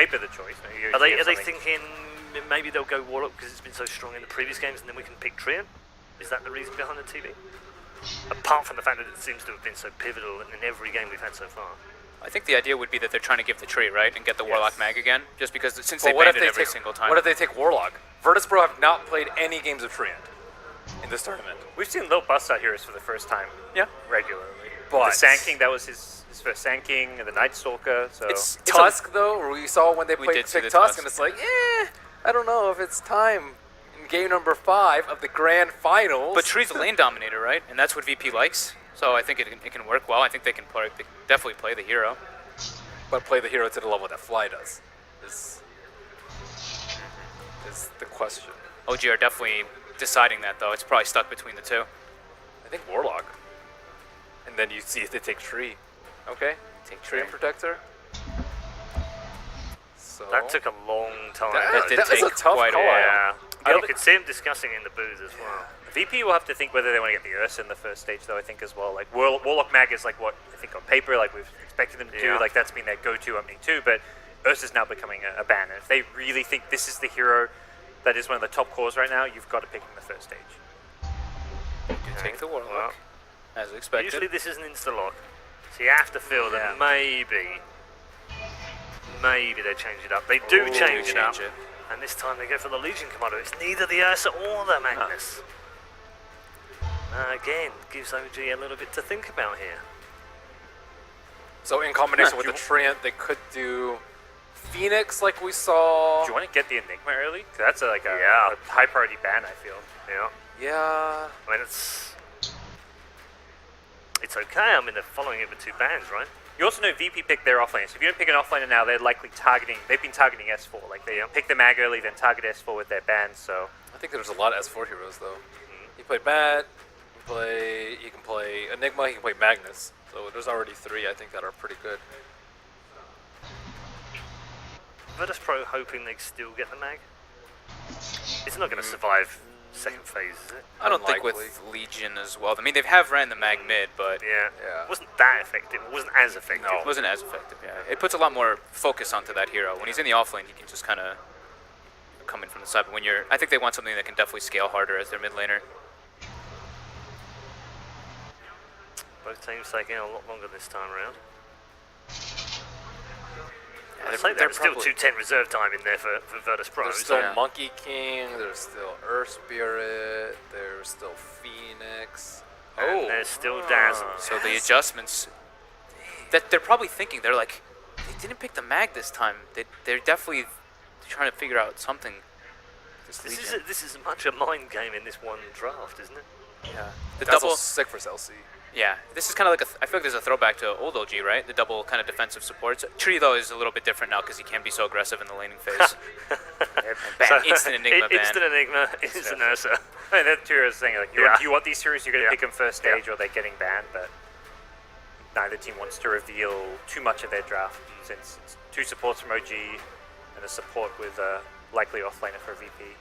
paper the choice. Are they thinking maybe they'll go Warlock because it's been so strong in the previous games, and then we can pick Treant? Is that the reason behind the TV? Apart from the fact that it seems to have been so pivotal in every game we've had so far. I think the idea would be that they're trying to give the tree, right, and get the Warlock Mag again, just because since they banned it every single time. What if they take Warlock? Espero have not played any games of Treant in this tournament. We've seen little bust out heroes for the first time. Yeah. Regularly. But the Sand King, that was his first Sand King, and the Night Stalker. So it's Tusk though, where we saw when they picked Tusk, and it's like, I don't know if it's time in game number 5 of the grand finals. But Tree's a lane dominator, right? And that's what VP likes. So I think it can work well. I think they can definitely play the hero. But play the hero to the level that Fly does is the question. OG are definitely deciding that, though. It's probably stuck between the two. I think Warlock. And then you see if they take Tree. Okay? Take Tree and Protector. So That took a long time. That did was take a tough quite a call. while. Yeah. I could see him discussing in the booth as well. VP will have to think whether they want to get the Ursa in the first stage, though, I think, as well. Like, Warlock Mag is like what I think on paper, like we've expected them to do. Like, that's been their go-to opening too, but Ursa's now becoming a ban. And if they really think this is the hero that is one of the top cores right now, you've got to pick him in the first stage. Take the Warlock, as expected. Usually this is an insta-lock, so you have to feel that maybe they change it up. They do change it up, and this time they go for the Legion Commander. It's neither the Ursa or the Magnus. Again, gives OG a little bit to think about here. So in combination with the Treant, they could do Phoenix like we saw. Do you want to get the Enigma early? 'Cause that's a high priority ban, I feel. Yeah. I mean, it's okay. I mean, they're following it with 2 bans, right? You also know VP picked their offlaner. So if you don't pick an offlaner now, they're likely they've been targeting S4. Like they pick the mag early, then target S4 with their bans. So I think there's a lot of S4 heroes though. He played Bat. He can play Enigma. He can play Magnus. So there's already 3 I think that are pretty good. Virtus Pro hoping they still get the mag. It's not going to survive second phase, is it? I don't think with Legion as well. I mean, they have ran the mag mid, but yeah, it wasn't that effective. It wasn't as effective. No, it wasn't as effective. Yeah, it puts a lot more focus onto that hero. When he's in the offlane, he can just kind of come in from the side. But when I think they want something that can definitely scale harder as their mid laner. Both teams taking a lot longer this time around. Yeah, I'd say there's still 210 reserve time in there for Virtus Pro. There's still Monkey King, there's still Earth Spirit, there's still Phoenix. And there's still Dazzle. So the adjustments that they're probably thinking, they're like, they didn't pick the mag this time. They're definitely trying to figure out something. This is much a mind game in this one draft, isn't it? Yeah. The Dazzle's double sick for LC. Yeah, this is kind of like I feel like there's a throwback to old OG, right? The double kind of defensive supports. Tree though is a little bit different now because he can be so aggressive in the laning phase. Ban, instant Enigma ban. Instant Enigma, instant Ursa. I mean, that's Tira's thing. Like, you want these heroes, you're going to pick them first stage, or they're getting banned. But neither team wants to reveal too much of their draft, since it's 2 supports from OG and a support with a likely offlaner for VP.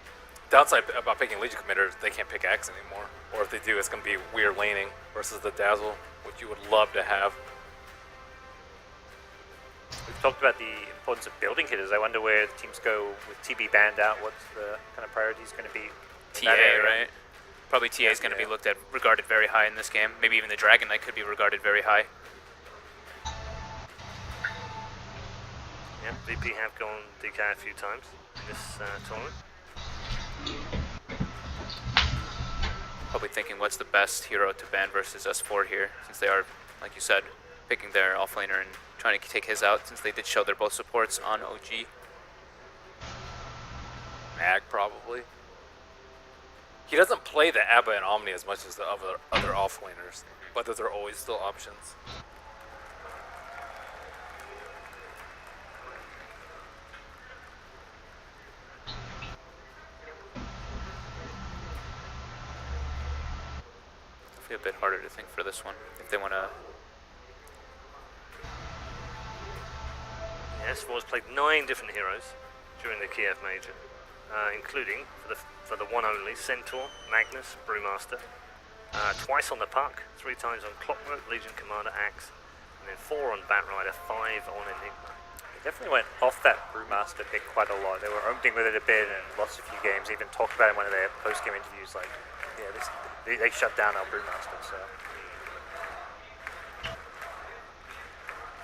Downside about picking Legion Commander, they can't pick X anymore. Or if they do, it's going to be weird laning versus the Dazzle, which you would love to have. We've talked about the importance of building hitters. I wonder where teams go with TB banned out. What's the kind of priorities going to be? TA, right? Probably TA is going to be regarded very high in this game. Maybe even the Dragon Knight could be regarded very high. Yeah, VP have gone DK a few times in this tournament. Probably thinking what's the best hero to ban versus S4 here, since they are, like you said, picking their offlaner and trying to take his out, since they did show they're both supports on OG. Mag, probably. He doesn't play the Abba and Omni as much as the other offlaners, but those are always still options. A bit harder to think for this one if they want to. Yes, War's played 9 different heroes during the KIEV Major, including for the one only Centaur, Magnus, Brewmaster, twice on the Puck, 3 times on Clockwork, Legion Commander, Axe, and then 4 on Batrider, 5 on Enigma. They definitely went off that Brewmaster pick quite a lot. They were opening with it a bit and lost a few games. Even talked about it in one of their post-game interviews, like, yeah, they shut down our Brewmaster, so.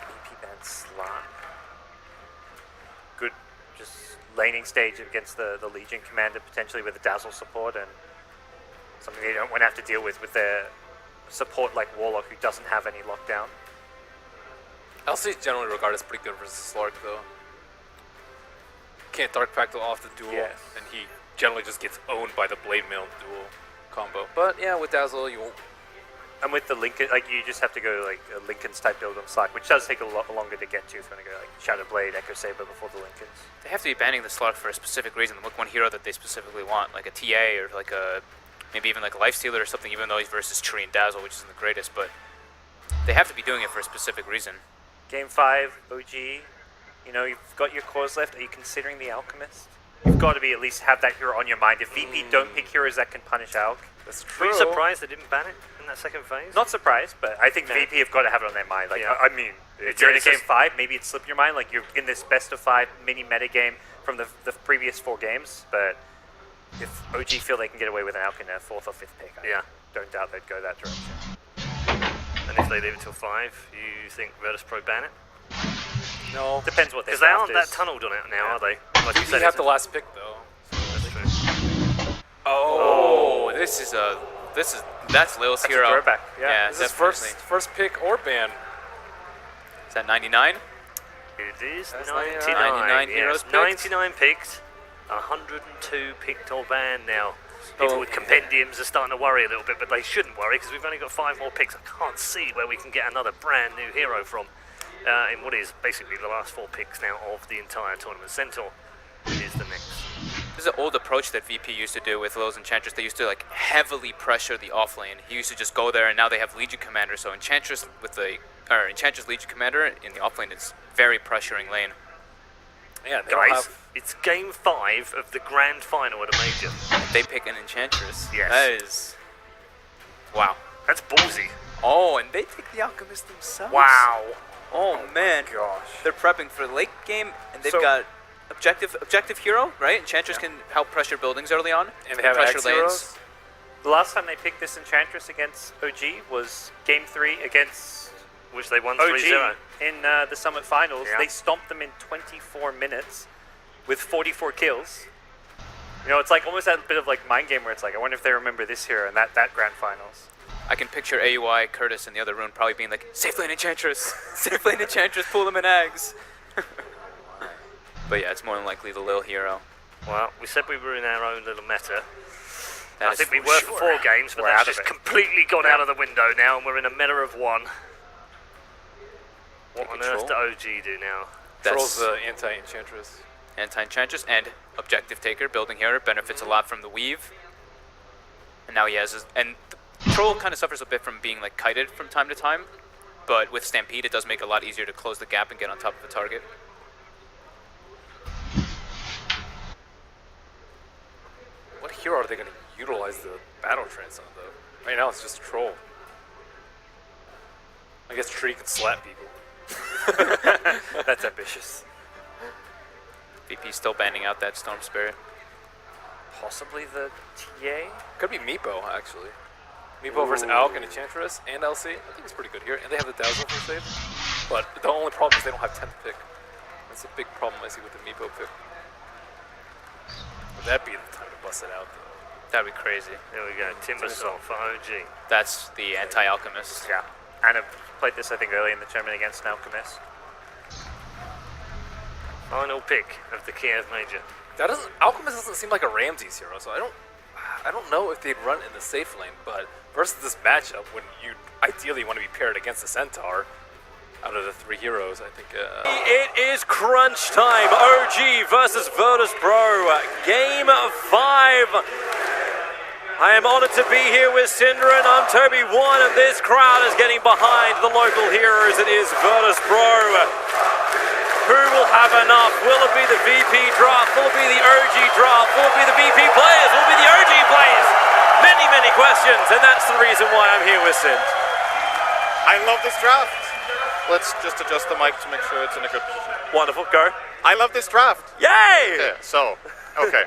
VP ban Slark. Good, just laning stage against the Legion commander, potentially with a Dazzle support, and something they don't want to have to deal with their support like Warlock, who doesn't have any lockdown. LC is generally regarded as pretty good versus Slark, though. Can't Dark Fractal off the duel, Yes. and he generally just gets owned by the Blade Mail duel combo. But yeah, with Dazzle, you won't. And with the Lincoln, like, you just have to go like a Lincoln's type build on Slark, which does take a lot longer to get to if you want to go like Shadow Blade, Echo Saber before the Lincolns. They have to be banning the Slark for a specific reason. Look, one hero that they specifically want, like a TA or like a maybe even like a Lifestealer or something, even though he's versus Tree and Dazzle, which isn't the greatest, but they have to be doing it for a specific reason. Game 5, OG, you know, you've got your cores left. Are you considering the Alchemist? You've got to be at least have that hero on your mind. If VP don't pick heroes that can punish Alch, That's Were true. you surprised they didn't ban it in that second phase? not surprised, but I think No. VP have got to have it on their mind. Like, Yeah. I mean, It's during just- game 5, maybe it slipped your mind. Like, you're in this best of 5 mini meta game from the previous 4 games, but if OG feel they can get away with an Alch in their 4th or 5th pick, I don't doubt they'd go that direction. And if they leave it till 5, you think Virtus Pro ban it? No. Depends what their Because they draft aren't that is. tunneled on it now, Yeah. are they? Like you You said, have it's the last pick, though. that's true. Oh, that's Lil's That's a hero. throwback, yeah. This is definitely. first pick or ban. Is that 99? It is That's 99. 99 yes. heroes picked. 99 picked, 102 picked or banned now. People with compendiums are starting to worry a little bit, but they shouldn't worry because we've only got 5 more picks. I can't see where we can get another brand new hero from in what is basically the last 4 picks now of the entire tournament. Centaur is the next. This is an old approach that VP used to do with Lil's Enchantress. They used to like heavily pressure the offlane. He used to just go there, and now they have Legion Commander. So Enchantress with the Enchantress Legion Commander in the offlane is very pressuring lane. Yeah, they don't Guys, have. it's game 5 of the grand final at a major. They pick an Enchantress. Yes. That is. Wow. That's ballsy. Oh, and they pick the Alchemist themselves. Wow. Oh man. Gosh. They're prepping for the late game, and they've So- got objective hero, right? Enchantress can help pressure buildings early on. And they have pressure X heroes. The last time they picked this Enchantress against OG was game 3 against Which they won OG 3-0. in the Summit Finals. Yeah. They stomped them in 24 minutes with 44 kills. You know, it's like almost that bit of like mind game where it's like, I wonder if they remember this hero and that Grand Finals. I can picture AUI, Curtis, in the other room probably being like, safe lane Enchantress! Safe lane Enchantress, pull them in Ags! But yeah, it's more than likely the Lil hero. Well, we said we were in our own little meta. That I is think we for were sure. for 4 games, but We're that's out of just it. completely gone out of the window now, and we're in a meta of 1. What on earth Control. do OG do now? Troll's That's the anti-enchantress. anti-Enchantress and objective taker, building hero, benefits a lot from the weave. And now he has his, and the Troll kind of suffers a bit from being like kited from time to time, but with Stampede it does make it a lot easier to close the gap and get on top of the target. What hero are they going to utilize the battle trance on, though? Right now it's just Troll. I guess Tree can slap people. That's ambitious. VP still banning out that Storm Spirit. Possibly the TA? Could be Meepo, actually. Meepo versus Alk and Enchantress and LC. I think it's pretty good here. And they have the Dazzle for save. But the only problem is they don't have 10th pick. That's a big problem I see with the Meepo pick. Would that be the time to bust it out, though? That'd be crazy. There we go, Timbersaw for OG. That's the anti-Alchemist. Yeah. And I've played this, I think, early in the tournament against an Alchemist. Final pick of the KIEV Major. Alchemist doesn't seem like a Ramses hero, so I don't know if they'd run in the safe lane, but versus this matchup when you ideally want to be paired against a Centaur, out of the 3 heroes, I think It is crunch time. OG versus Virtus Pro. Game 5. I am honored to be here with Synderen. I'm Toby One, and this crowd is getting behind the local heroes. It is Virtus Pro. Who will have enough? Will it be the VP draft? Will it be the OG draft? Will it be the VP players? Will it be the OG players? Many, many questions, and that's the reason why I'm here with Synd. I love this draft. let's just adjust the mic to make sure it's in a good position. Wonderful, go. I love this draft. Yay! Okay, so, okay.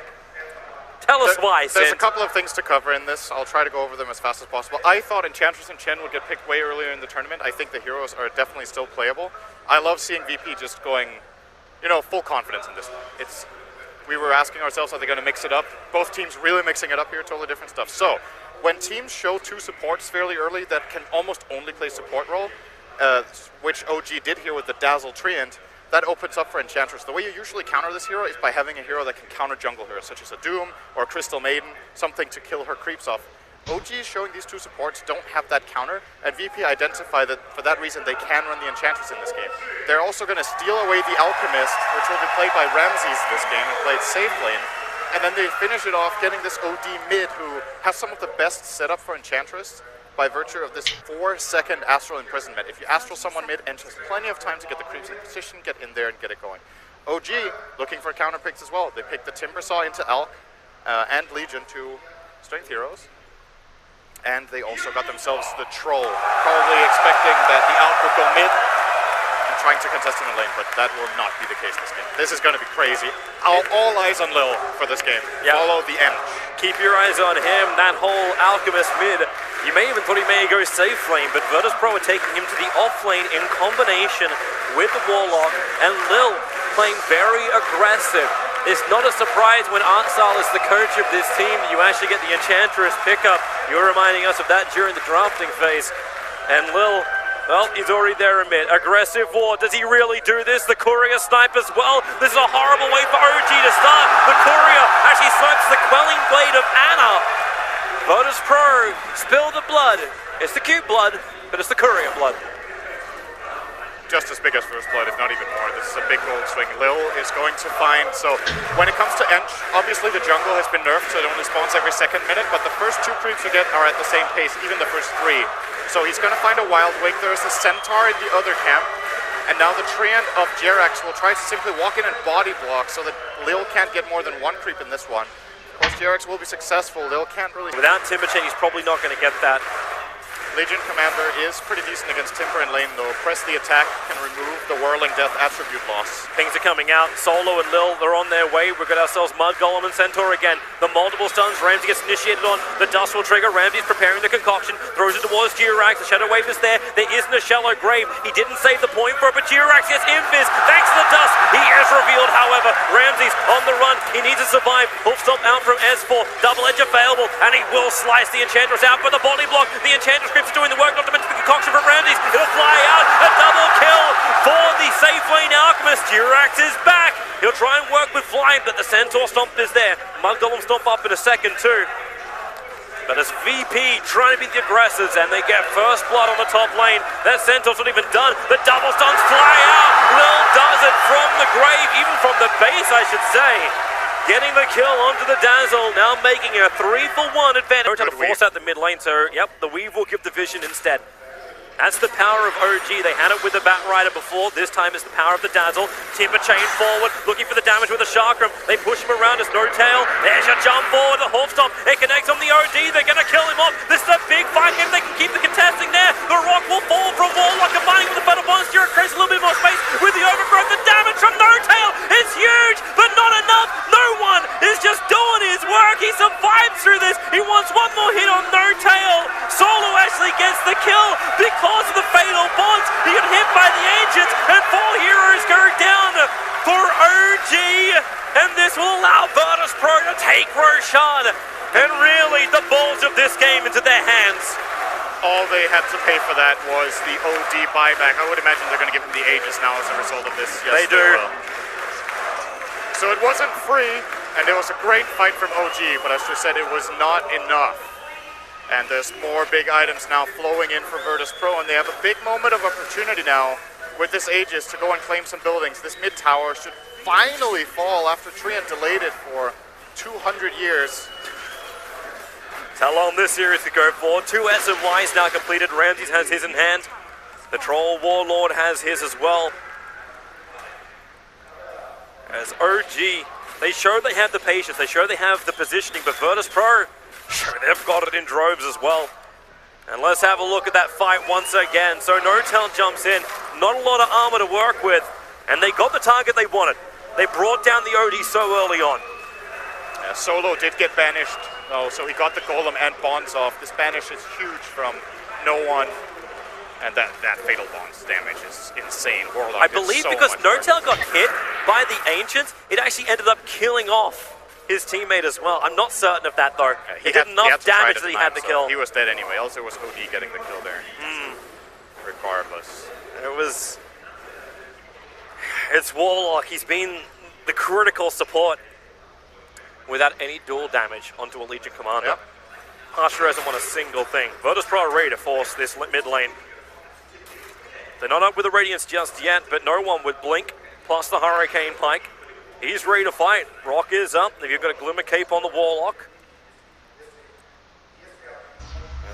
Tell us why, There's a Sid. couple of things to cover in this. I'll try to go over them as fast as possible. I thought Enchantress and Chen would get picked way earlier in the tournament. I think the heroes are definitely still playable. I love seeing VP just going, you know, full confidence in this one. We were asking ourselves, are they going to mix it up? Both teams really mixing it up here, totally different stuff. So, when teams show two supports fairly early that can almost only play support role, which OG did here with the Dazzle Treant, that opens up for Enchantress. The way you usually counter this hero is by having a hero that can counter jungle heroes, such as a Doom or a Crystal Maiden, something to kill her creeps off. OG is showing these two supports don't have that counter, and VP identify that for that reason they can run the Enchantress in this game. They're also going to steal away the Alchemist, which will be played by Ramses this game and played safe lane. And then they finish it off getting this OD mid, who has some of the best setup for Enchantress by virtue of this 4-second Astral Imprisonment. If you Astral someone mid, and just plenty of time to get the creeps in position, get in there and get it going. OG looking for counter picks as well. They picked the Timbersaw into Elk and Legion, two strength heroes. And they also got themselves the Troll, probably expecting that the Elk would go mid and trying to contest in the lane, but that will not be the case this game. This is going to be crazy. All eyes on Lil for this game. Yeah. Follow the end. Keep your eyes on him. That whole Alchemist mid. You may even thought he may go safe lane, but Virtus.pro are taking him to the off lane in combination with the Warlock, and Lil playing very aggressive. It's not a surprise when Artsal is the coach of this team that you actually get the Enchantress pickup. You were reminding us of that during the drafting phase. And Lil, well, he's already there in mid. Aggressive war. Does he really do this? The Courier snipe as well. This is a horrible way for OG to start. The Courier actually snipes the Quelling Blade of Anna. Virtus.pro, spill the blood. It's the cute blood, but it's the Courier blood. Just as big as First Blood, if not even more. This is a big gold swing. Lil is going to find, so when it comes to Ench, obviously the jungle has been nerfed, so it only spawns every second minute, but the first two creeps you get are at the same pace, even the first three. So he's going to find a Wild Wig. There's a Centaur in the other camp, and now the Treant of Jerax will try to simply walk in and body block so that Lil can't get more than one creep in this one. Of course, Jerax will be successful. Lil can't really... Without Timberchain, he's probably not going to get that. Legion Commander is pretty decent against Timber and lane though. Press the attack can remove the Whirling Death attribute loss. Things are coming out. Solo and Lil, they're on their way. We've got ourselves Mud Golem and Centaur again. The multiple stuns. Ramsey gets initiated on. The dust will trigger. Ramsey's preparing the concoction. Throws it towards Jirax. The Shadow Wave is there. There isn't a shallow grave. He didn't save the point for it, but Jirax gets invis. Thanks to the dust. He is revealed, however. Ramsey's on the run. He needs to survive. Hoof stomp out from S4. Double edge available. And he will slice the Enchantress out for the body block. The Enchantress scripts are doing the work. Not to mention the concoction from Ramsey's. It'll fly out. A double kill for the safe lane Alchemist. Jirax is back. He'll try and work with flying, but the Centaur stomp is there. Mud Golem stomp up in a second too. But it's VP trying to beat the aggressors, and they get first blood on the top lane. That Centaur's not even done. The double stuns fly out. Lil does it from the grave, even from the base, I should say. Getting the kill onto the Dazzle, now making a 3-for-1 advantage. Trying to force out the mid lane, so yep, the Weave will give the vision instead. That's the power of OG. They had it with the Batrider before. This time it's the power of the Dazzle. Timber chain forward, looking for the damage with the Chakram. They push him around. It's no tail. There's a jump forward. The Hoof Stomp. It connects on the OD. They're going to kill him off. This is a big fight. If they can keep the contesting there, the Rock will fall from Warlock, combining with the Feather Bonds. Jirax creates a little bit more space with the Overgrowth. The damage from No Tail is huge, but not enough. No one is just doing his work. He survives through this. He wants one more hit on No Tail. Solo actually gets the kill because of the fatal bonds. He got hit by the Ancients, and 4 heroes go down for OG, and this will allow Virtus.pro to take Roshan and really the balls of this game into their hands. All they had to pay for that was the OD buyback. I would imagine they're going to give him the Aegis now as a result of this. Yes, they do. So it wasn't free, and it was a great fight from OG, but as you said, it was not enough. And there's more big items now flowing in for Virtus.pro, and they have a big moment of opportunity now with this Aegis to go and claim some buildings. This mid tower should finally fall after Treant delayed it for 200 years. That's how long this series could go for. 2 SMYs now completed. Ramses has his in hand. The Troll Warlord has his as well. As OG, they show they have the patience, they show they have the positioning, but Virtus.pro, they've got it in droves as well. And let's have a look at that fight once again. So No Tail jumps in. not a lot of armor to work with, and they got the target they wanted. They brought down the OD so early on. Yeah, Solo did get banished, though, so he got the Golem and Bonds off. This banish is huge from no one, and that fatal Bonds damage is insane. Warlock I believe so because much Notel got hit by the Ancients, it actually ended up killing off his teammate as well. I'm not certain of that, though. He did enough damage that he had to kill. He was dead anyway. Also, it was OD getting the kill there. Regardless. It's Warlock. He's been the critical support without any dual damage onto a Legion Commander. Yep. Harsher hasn't won a single thing. Virtus.pro are ready to force this mid lane. They're not up with the Radiance just yet, but no one with Blink plus the Hurricane Pike. He's ready to fight. Rock is up. You've got a Glimmer Cape on the Warlock.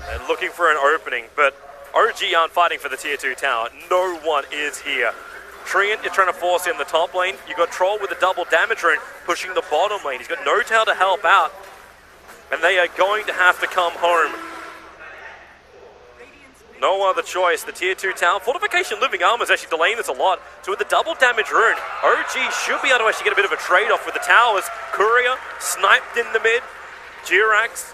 And they're looking for an opening, but OG aren't fighting for the tier 2 tower. No one is here. Treant is trying to force in the top lane. You've got Troll with a double damage rune pushing the bottom lane. He's got no tail to help out. And they are going to have to come home. No other choice. The tier 2 tower. Fortification Living Armor is actually delaying this a lot. So with the double damage rune, OG should be able to actually get a bit of a trade-off with the towers. Courier sniped in the mid. Jirax,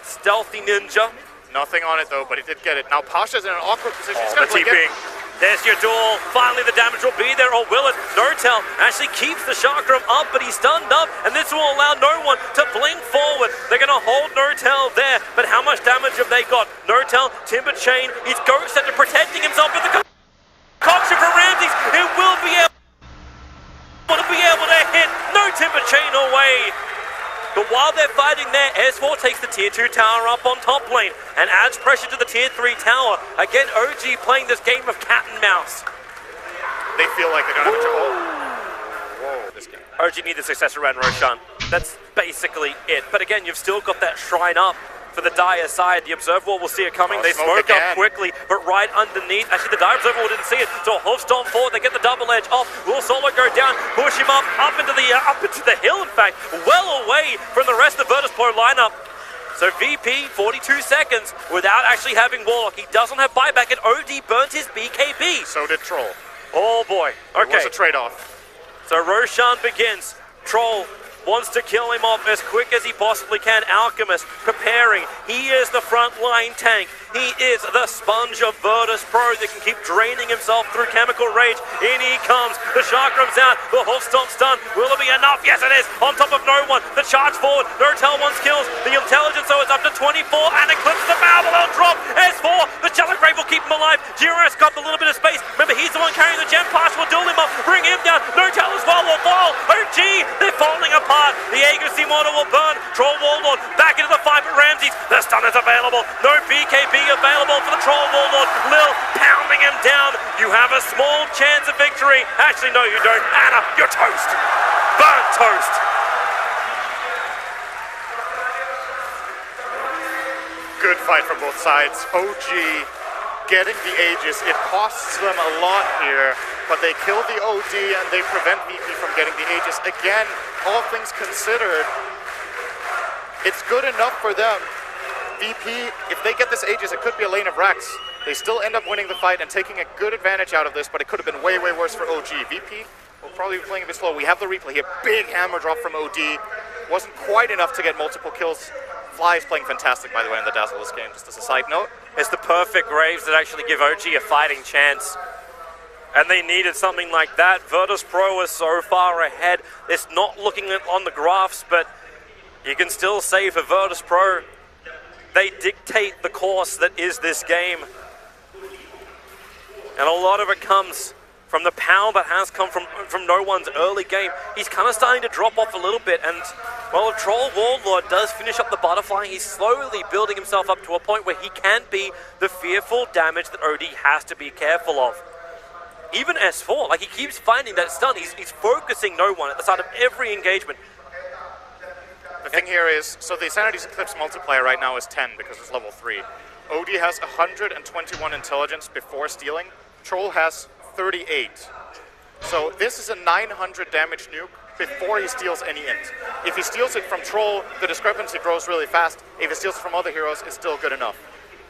Stealthy Ninja. Nothing on it, though, but he did get it. Now Pasha's in an awkward position. He's The gonna play TPing. There's your duel. Finally, the damage will be there, or will it? Notel actually keeps the chakram up, but he's stunned up, and this will allow no one to blink forward. They're going to hold Notel there, but how much damage have they got? Notel, Timber Chain, he's Ghost Center protecting himself with the concoction from Ramses. It will be able to hit. No Timber Chain away. But while they're fighting there, S4 takes the tier 2 tower up on top lane and adds pressure to the tier 3 tower. Again, OG playing this game of cat and mouse. They feel like they're going to have a Whoa, this game. OG need the success around Roshan. That's basically it. But again, you've still got that shrine up for the Dire side. The Observer Wall will see it coming. They smoke up quickly, but right underneath. Actually, the Dire Observer Wall didn't see it. So a hoof stomp forward. They get the double edge off. Will Solo go down? Push him up into the hill. In fact, well away from the rest of the Virtus.pro lineup. So VP 42 seconds without actually having Warlock. He doesn't have buyback, and OD burnt his BKB. So did Troll. Oh boy. Okay. It was a trade-off. So Roshan begins. Troll wants to kill him off as quick as he possibly can. Alchemist preparing. He is the front line tank. He is the sponge of Virtus.pro that can keep draining himself through Chemical Rage. In he comes. The Chakram's out. The Hoof Stomp's done. Will it be enough? Yes, it is. On top of no one. The charge forward. Notel wants kills. The intelligence, though, is up to 24. And Eclipse the Babel. They'll drop. S4. The Telegraph will keep him alive. Jiras got a little bit of space. Remember, he's the one carrying the gem pass. Will duel him up. Bring him down. Notel as well will fall. OG. They're falling apart. The Aegis Immortal will burn. Troll Warlord back into the fight with Ramses. The stun is available. No BKB available for the Troll Warlord. Lil pounding him down. You have a small chance of victory. Actually, no, you don't. Anna, you're toast. Burnt toast. Good fight from both sides. OG getting the Aegis. It costs them a lot here, but they kill the OD and they prevent VP from getting the Aegis. Again, all things considered, it's good enough for them. VP, if they get this Aegis, it could be a lane of Rex. They still end up winning the fight and taking a good advantage out of this, but it could have been way, way worse for OG. VP will probably be playing a bit slow. We have the replay here. Big hammer drop from OD. Wasn't quite enough to get multiple kills. Fly is playing fantastic, by the way, in the Dazzle this game, just as a side note. It's the perfect Graves that actually give OG a fighting chance. And they needed something like that. Virtus.pro is so far ahead. It's not looking on the graphs, but you can still say for Virtus.pro, they dictate the course that is this game. And a lot of it comes from the power that has come from no one's early game. He's kind of starting to drop off a little bit, and well, Troll Warlord does finish up the butterfly. He's slowly building himself up to a point where he can be the fearful damage that OD has to be careful of. Even S4, like he keeps finding that stun. He's focusing no one at the start of every engagement. The thing here is, so the Sanity's Eclipse multiplier right now is 10 because it's level 3. OD has 121 intelligence before stealing. Troll has 38. So this is a 900 damage nuke before he steals any int. If he steals it from Troll, the discrepancy grows really fast. If he steals it from other heroes, it's still good enough.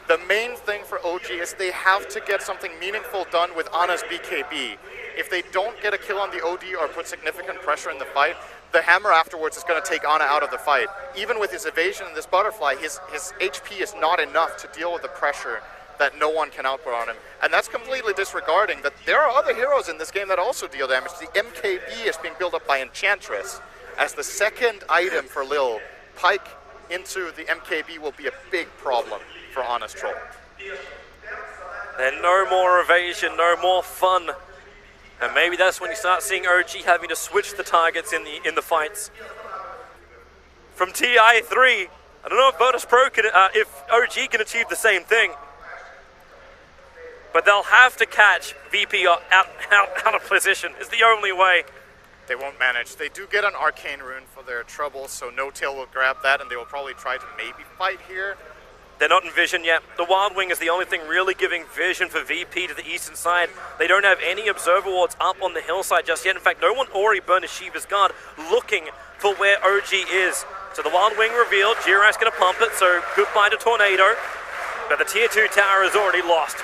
The main thing for OG is they have to get something meaningful done with Ana's BKB. If they don't get a kill on the OD or put significant pressure in the fight, the hammer afterwards is going to take Ana out of the fight. Even with his evasion and this butterfly, his HP is not enough to deal with the pressure that no one can output on him. And that's completely disregarding that there are other heroes in this game that also deal damage. The MKB is being built up by Enchantress as the second item for Lil. Pike into the MKB will be a big problem for Ana's Troll. And no more evasion, no more fun. And maybe that's when you start seeing OG having to switch the targets in the fights. From TI3, I don't know if Virtus Pro can, if OG can achieve the same thing. But they'll have to catch VP out of position. It's the only way. They won't manage. They do get an Arcane Rune for their trouble, so No Tail will grab that, and they will probably try to maybe fight here. They're not in vision yet. The Wild Wing is the only thing really giving vision for VP to the eastern side. They don't have any observer wards up on the hillside just yet. In fact, no one already burned a Shiva's Guard looking for where OG is. So the Wild Wing revealed, Jirak's going to pump it, so goodbye to Tornado. But the tier 2 tower is already lost.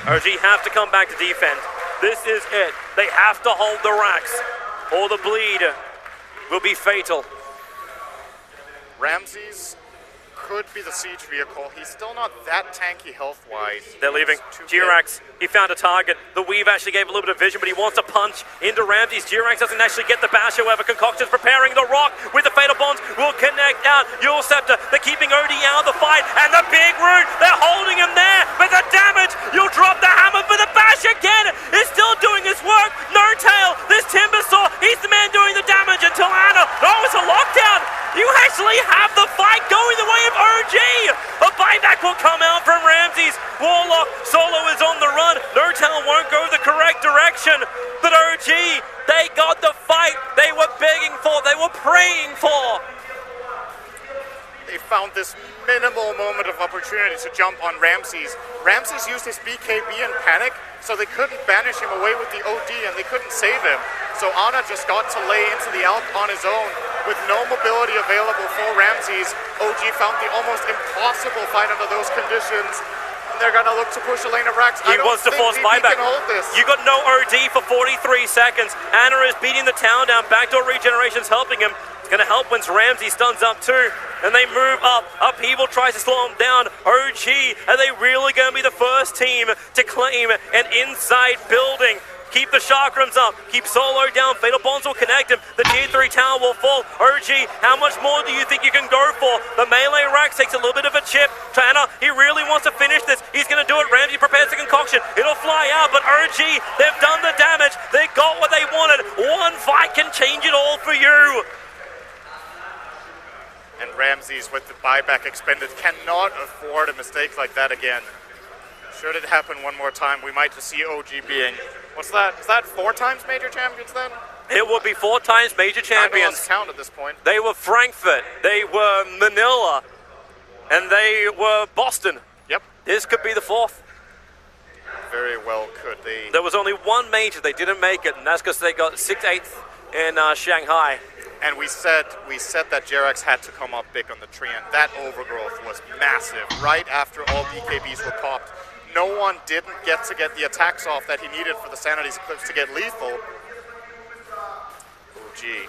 OG have to come back to defend. This is it. They have to hold the racks, or the bleed will be fatal. Ramses could be the siege vehicle. He's still not that tanky health-wise. They're leaving. Jirax, he found a target. The Weave actually gave a little bit of vision, but he wants to punch into Ramses. Jirax doesn't actually get the bash, however. Concoction's preparing the rock with the Fatal Bonds. Will connect out. Yule Scepter, they're keeping OD out of the fight. And the big root, they're holding him there. But the damage, you'll drop the hammer for the bash again. It's still doing his work. No Tail, this Timbersaw, he's the man doing the damage until Ana. Oh, it's a lockdown. You actually have the fight going the way of OG. A buyback will come out from Ramses. Warlock solo is on the run. No Tail won't go the correct direction. But OG, they got the fight they were begging for, they were praying for. They found this minimal moment of opportunity to jump on Ramses. Ramses used his BKB in panic, so they couldn't banish him away with the OD and they couldn't save him. So Ana just got to lay into the Alp on his own with no mobility available for Ramses. OG found the almost impossible fight under those conditions. And they're going to look to push a lane of racks. He wants to force buyback. You got no OD for 43 seconds. Ana is beating the town down. Backdoor regeneration's helping him. It's going to help once Ramsey stuns up too. And they move up. Upheaval tries to slow him down. OG, are they really going to be the first team to claim an inside building? Keep the chakrams up. Keep Solo down. Fatal Bonds will connect him. The tier 3 tower will fall. OG, how much more do you think you can go for? The melee rack takes a little bit of a chip. Ana, he really wants to finish this. He's going to do it. Ramsey prepares the concoction. It'll fly out, but OG, they've done the damage. They got what they wanted. One fight can change it all for you. And Ramses, with the buyback expended, cannot afford a mistake like that again. Should it happen one more time, we might just see OG being... What's that? Is that 4 times major champions then? It will be 4 times major champions. I count at this point. They were Frankfurt, they were Manila, and they were Boston. Yep. This could be the 4th. Very well could. There was only 1 major, they didn't make it, and that's because they got 6th, 8th in Shanghai. And we said that Jerax had to come up big on the tree, and that overgrowth was massive. Right after all BKBs were popped, no one didn't get the attacks off that he needed for the Sanity's Eclipse to get lethal. Oh, gee.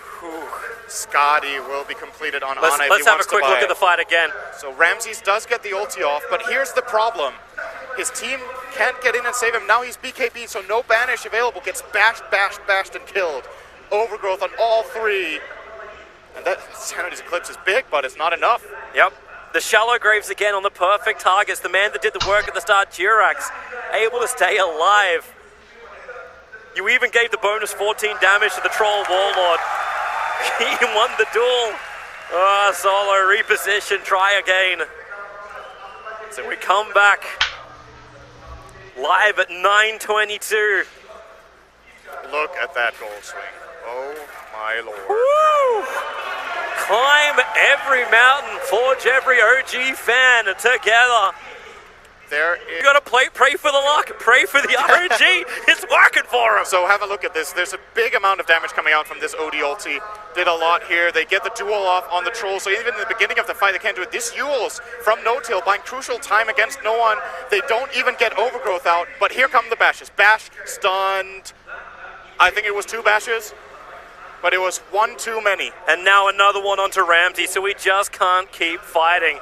Scotty will be completed on Ana if he wants to buy. Let's have a quick look at the fight again. So Ramses does get the ulti off, but here's the problem. His team can't get in and save him. Now he's BKB, so no banish available. Gets bashed, and killed. Overgrowth on all 3. And that Sanity's Eclipse is big, but it's not enough. Yep. The shallow graves again on the perfect targets. The man that did the work at the start, Jirax, able to stay alive. You even gave the bonus 14 damage to the Troll Warlord. He won the duel. Solo reposition, try again. So we come back live at 9:22. Look at that gold swing. Oh my lord. Woo! Climb every mountain, forge every OG fan together. There You is... gotta pray for the luck, pray for the RNG. It's working for him. So have a look at this. There's a big amount of damage coming out from this OD ulti. Did a lot here. They get the duel off on the troll, so even in the beginning of the fight, they can't do it. This Yules from No-Tail buying crucial time against no one. They don't even get Overgrowth out, but here come the bashes. Bash, stunned. I think it was 2 bashes, but it was 1 too many. And now another one onto Ramsey, so we just can't keep fighting.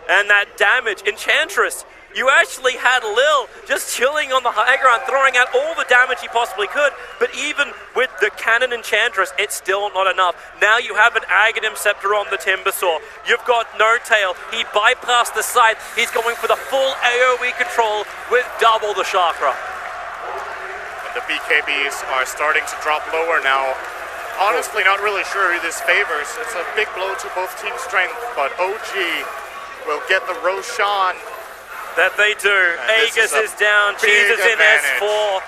And that damage, Enchantress, you actually had Lil just chilling on the high ground, throwing out all the damage he possibly could, but even with the Cannon Enchantress, it's still not enough. Now you have an Aghanim Scepter on the Timbersaw. You've got No-Tail. He bypassed the side. He's going for the full AoE control with double the chakra. And the BKBs are starting to drop lower now. Honestly, not really sure who this favors. It's a big blow to both team strength, but OG will get the Roshan. That they do. Aegis is down. Jesus in S4.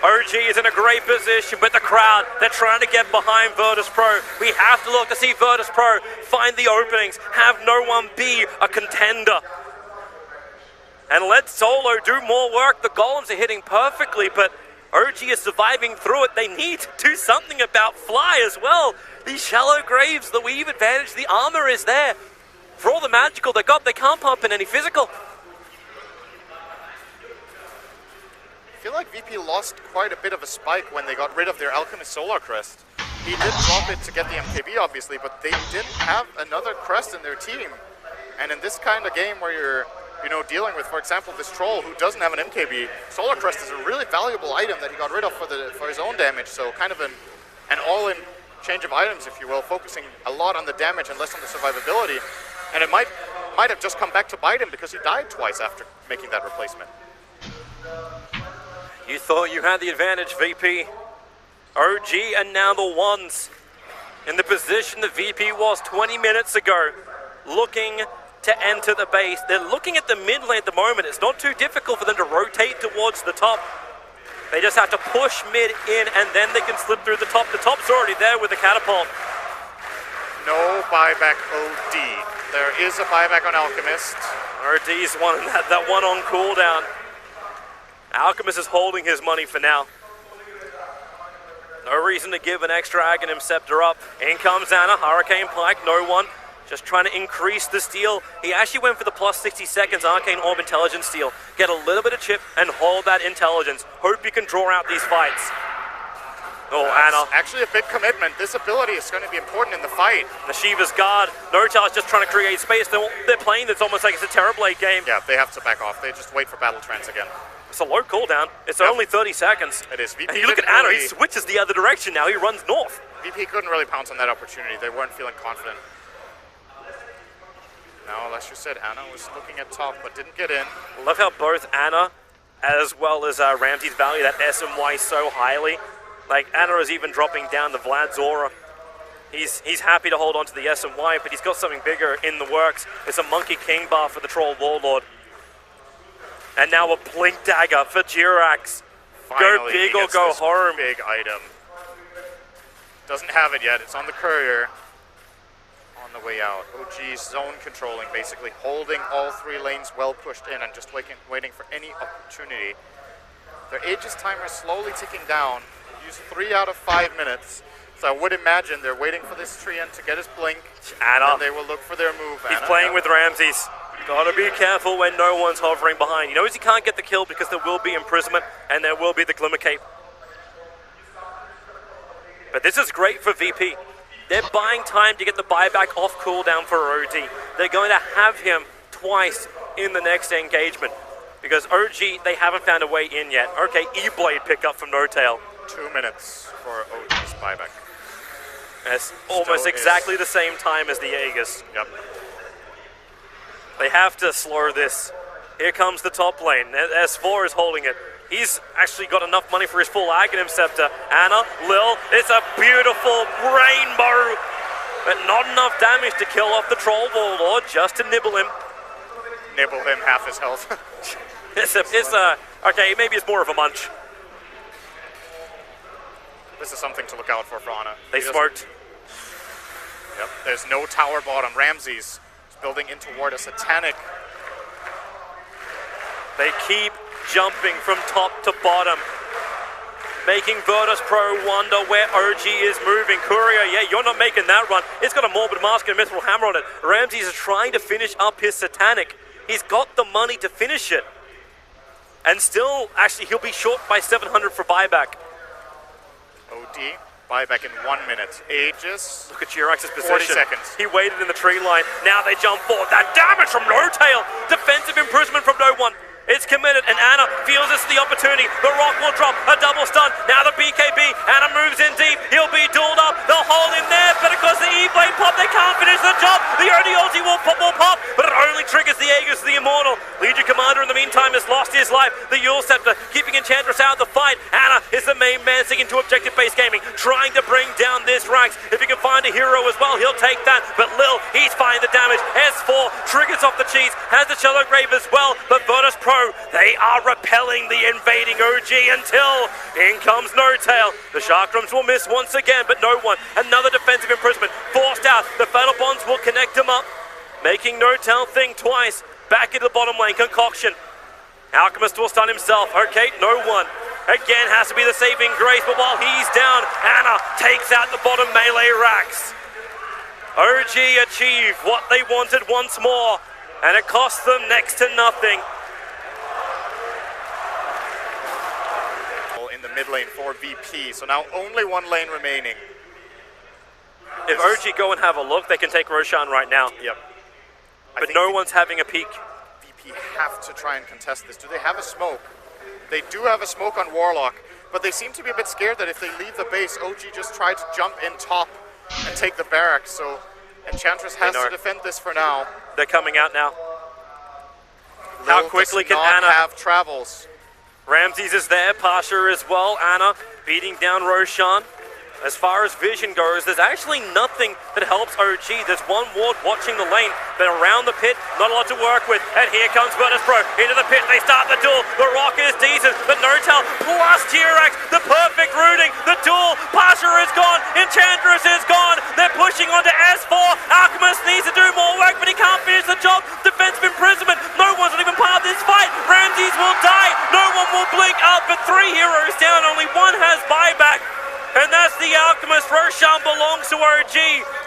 OG is in a great position, but the crowd, they're trying to get behind Virtus Pro. We have to look to see Virtus Pro find the openings, have no one be a contender. And let Solo do more work. The golems are hitting perfectly, but OG is surviving through it. They need to do something about Fly as well. These shallow graves, the weave advantage, the armor is there. For all the magical they got, they can't pump in any physical. I feel like VP lost quite a bit of a spike when they got rid of their Alchemist Solar Crest. He did drop it to get the MKB, obviously, but they didn't have another crest in their team. And in this kind of game where you're, dealing with, for example, this troll who doesn't have an MKB, Solar Crest is a really valuable item that he got rid of for his own damage. So kind of an all-in change of items, if you will, focusing a lot on the damage and less on the survivability. And it might have just come back to bite him because he died twice after making that replacement. You thought you had the advantage, VP. OG and now the ones in the position the VP was 20 minutes ago, looking to enter the base. They're looking at the mid lane at the moment. It's not too difficult for them to rotate towards the top. They just have to push mid in, and then they can slip through the top. The top's already there with the catapult. No buyback OD. There is a buyback on Alchemist. OD's one, that one on cooldown. Alchemist is holding his money for now. No reason to give an extra Aghanim Scepter up. In comes Anna, Hurricane Pike, no one. Just trying to increase the steal. He actually went for the plus 60 seconds Arcane Orb Intelligence steal. Get a little bit of chip and hold that intelligence. Hope you can draw out these fights. Oh, Anna. Actually a big commitment. This ability is going to be important in the fight. Nashiva's guard. No-Tail's just trying to create space. They're playing this almost like it's a Terrorblade game. Yeah, they have to back off. They just wait for Battle Trance again. It's a low cooldown. It's only 30 seconds. It is. VP and you look at Anna, he switches the other direction now. He runs north. VP couldn't really pounce on that opportunity. They weren't feeling confident. Now, as you said, Anna was looking at top, but didn't get in. Love how both Anna as well as Ramsey's value that S and Y so highly. Like, Anna is even dropping down the Vlad's aura. He's happy to hold on to the S and Y, but he's got something bigger in the works. It's a Monkey King bar for the Troll Warlord. And now a Blink Dagger for Jirax. Finally, go big or go home. Big item. Doesn't have it yet. It's on the courier. On the way out. OG's zone controlling, basically holding all 3 lanes well pushed in and just waiting for any opportunity. Their Aegis timer is slowly ticking down. They use 3 out of 5 minutes. So I would imagine they're waiting for this Treant to get his blink. Anna. And they will look for their move. He's playing with Ramses. Gotta be careful when no one's hovering behind. He knows he can't get the kill because there will be imprisonment and there will be the Glimmer Cape. But this is great for VP. They're buying time to get the buyback off cooldown for OG. They're going to have him twice in the next engagement. Because OG, they haven't found a way in yet. Okay, E-Blade pick up from No-Tail. 2 minutes for OG's buyback. That's almost exactly the same time as the Aegis. Yep. They have to slow this. Here comes the top lane. S4 is holding it. He's actually got enough money for his full Aghanim Scepter. Anna, Lil, it's a beautiful rainbow, but not enough damage to kill off the Troll Warlord, just to nibble him. Nibble him half his health. Okay, maybe it's more of a munch. This is something to look out for Anna. They smoked. Yep, there's no tower bottom. Ramses is building in toward a satanic They keep jumping from top to bottom, making Virtus Pro wonder where OG is moving. Courier, yeah, you're not making that run. It's got a Morbid Mask and a Mithril Hammer on it. Ramses is trying to finish up his Satanic. He's got the money to finish it. And still, actually, he'll be short by 700 for buyback. OD, buyback in 1 minute. Aegis. Look at Jirax's 40 position. seconds. He waited in the tree line. Now they jump forward. That damage from No Tail. Defensive imprisonment from No One. It's committed, and Anna feels this is the opportunity. The rock will drop, a double stun. Now the BKB, Anna moves in deep. He'll be dueled up. They'll hold him there, but because the E-Blade pop, they can't finish the job. The only ulti will pop, but it only triggers the Aegis of the Immortal. Legion Commander in the meantime has lost his life. The Yule Scepter keeping Enchantress out of the fight. Anna is the main man sticking to objective-based gaming, trying to bring down this ranks. If he can find a hero as well, he'll take that. But Lil, he's finding the damage. S4 triggers off the cheese, has the Shallow Grave as well, but Virtus Pro, they are repelling the invading OG until in comes No Tail. The Chakrams will miss once again, but No One. Another defensive imprisonment forced out. The Fatal Bonds will connect him up, making No Tail think twice. Back into the bottom lane, Concoction. Alchemist will stun himself. Okay, No One. Again has to be the saving grace, but while he's down, Anna takes out the bottom melee racks. OG achieve what they wanted once more, and it costs them next to nothing. In the mid lane for VP, so now only one lane remaining. If OG go and have a look, they can take Roshan right now. Yep. But no one's having a peek. VP have to try and contest this. Do they have a smoke? They do have a smoke on Warlock, but they seem to be a bit scared that if they leave the base, OG just tried to jump in top and take the barracks, so Enchantress has to defend this for now. They're coming out now. How quickly can Anna have travels? Ramses is there, Pasha as well. Anna beating down Roshan. As far as vision goes, there's actually nothing that helps OG. There's one ward watching the lane, but around the pit, not a lot to work with. And here comes Virtus Pro into the pit. They start the duel. The rock is decent, but No Tail plus Jirax, the perfect rooting. The duel. Pasha is gone. Enchantress is gone. They're pushing onto S4. Alchemist needs to do more work, but he can't finish the job. Defensive imprisonment. No one's not even part of this fight. Ramses will die. No one will blink up, but 3 heroes down. Only one has buyback. And that's the Alchemist. Roshan belongs to OG.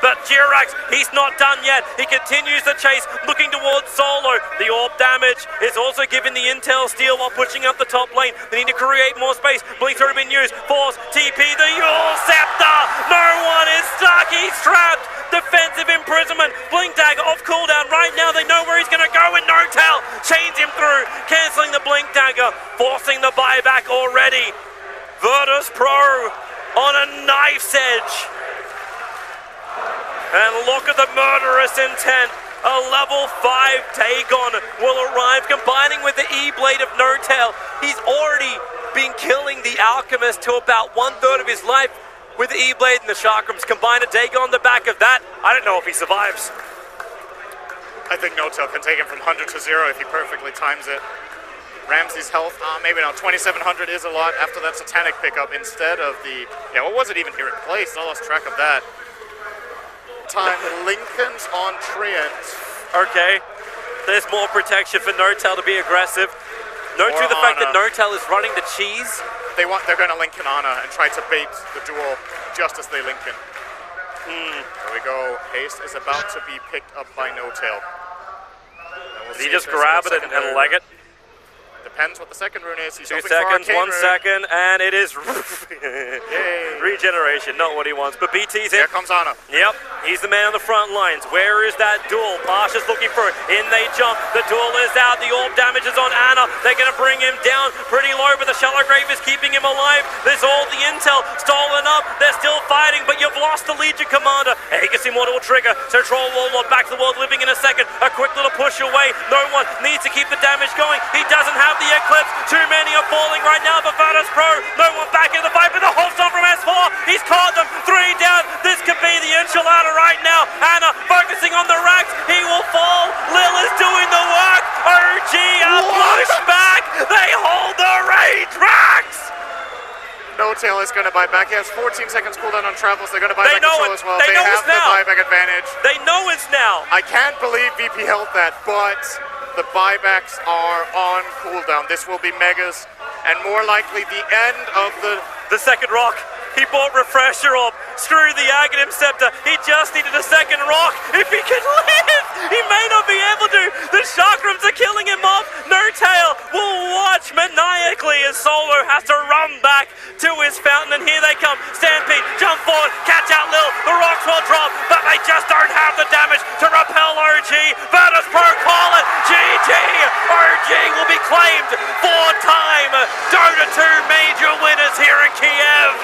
But Jirax, he's not done yet. He continues the chase, looking towards Solo. The orb damage is also giving the intel steal while pushing up the top lane. They need to create more space. Blink's already been used. Force, TP, the Yule Scepter. No one is stuck. He's trapped. Defensive imprisonment. Blink Dagger off cooldown. Right now they know where he's going to go, and No Tail chains him through, cancelling the Blink Dagger, forcing the buyback already. Virtus Pro on a knife's edge. And look at the murderous intent. A level 5 Dagon will arrive, combining with the E-Blade of No Tail. He's already been killing the Alchemist to about 1/3 of his life with the E-Blade and the Chakrams. Combine a Dagon on the back of that. I don't know if he survives. I think No Tail can take him from 100 to 0 if he perfectly times it. Ramsey's health, maybe not. 2,700 is a lot after that Satanic pickup instead of the... Yeah, what was it even here in place? I lost track of that. Time, Lincoln's on Treant. Okay, there's more protection for No Tail to be aggressive. Note to the fact that No Tail is running the cheese. They're going to Lincoln Ana and try to bait the duel just as they Lincoln. There we go. Haste is about to be picked up by No Tail. Did he just grab it and leg it? Depends what the second rune is. He's 2 seconds, 1 second, and it is Yay. regeneration, not what he wants. But BT's in. Here comes Ana. Yep, he's the man on the front lines. Where is that duel? Pasha's looking for it. In they jump. The duel is out. The orb damage is on Ana. They're going to bring him down pretty low, but the Shallow Grave is keeping him alive. There's all the intel stolen up. They're still fighting, but you've lost the Legion Commander. Aegis Immortal will trigger. So Troll Warlord back to the world living in a second. A quick little push away. No one needs to keep the damage going. He doesn't have the Eclipse. Too many are falling right now for Virtus Pro. No one back in the fight, but the hold on from S4. He's caught them. 3 down. This could be the enchilada right now. Anna focusing on the racks. He will fall. Lil is doing the work. OG are pushed back. They hold the rage racks. No Tail is going to buy back. He has 14 seconds cooldown on travels. They're going to buy back know control it. as well. They know have it's the now. buyback advantage. They know it's now. I can't believe VP held that, but the buybacks are on cooldown. This will be Megas, and more likely the end of The second rock. He bought Refresher up. Screw the Aghanim Scepter. He just needed a second rock. If he can live, he may not be able to. The chakrams are killing him off. No Tail will watch maniacally as Solo has to run back to his fountain. And here they come. Stampede, jump forward, catch out Lil. The rocks will drop, but they just don't have the damage to repel OG. Virtus Pro call it. GG. OG will be claimed for time. Dota 2 major winners here in Kiev.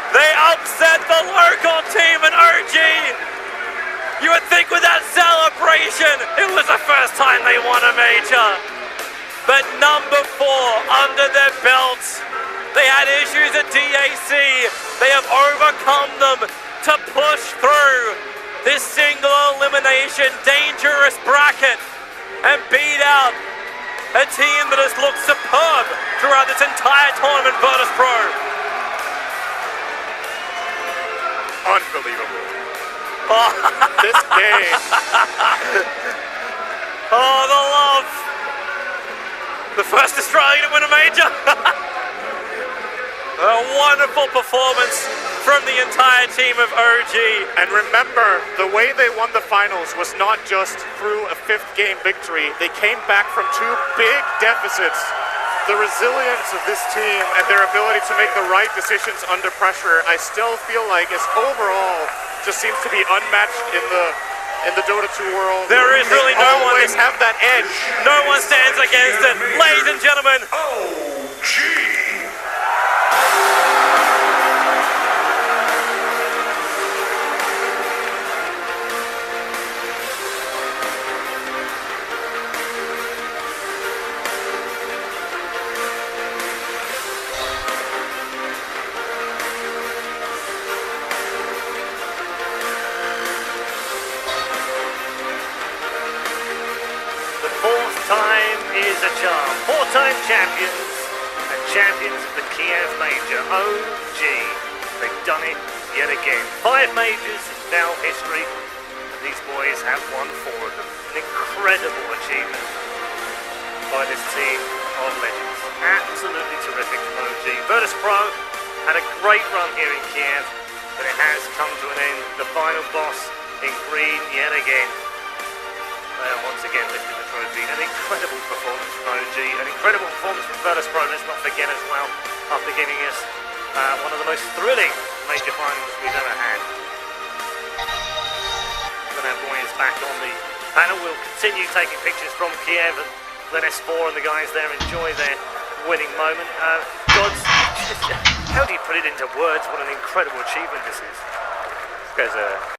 They upset the local team in OG. You would think with that celebration, it was the first time they won a major. But number 4 under their belts. They had issues at DAC. They have overcome them to push through this single elimination dangerous bracket and beat out a team that has looked superb throughout this entire tournament, Virtus Pro. unbelievable. This game. Oh, the love. The first Australian to win a major. A wonderful performance from the entire team of OG. And remember, the way they won the finals was not just through a 5th game victory. They came back from 2 big deficits. The resilience of this team and their ability to make the right decisions under pressure, I still feel like is overall just seems to be unmatched in the Dota 2 world. There is really no one. They always have that edge. No one stands against it. Ladies and gentlemen, OG. Time is a charm. 4-time champions and champions of the KIEV Major. OG. They've done it yet again. 5 majors in now history, and these boys have won 4 of them. An incredible achievement by this team of legends. Absolutely terrific from OG. Virtus Pro had a great run here in Kiev, but it has come to an end. The final boss in green yet again. They are once again lifting the trophy. An incredible performance from OG, an incredible performance from Virtus Pro, let's not forget as well, after giving us one of the most thrilling major finals we've ever had. We're going to have boys back on the panel. We'll continue taking pictures from Kiev and let S4 and the guys there enjoy their winning moment. Gods, how do you put it into words what an incredible achievement this is? This guy's a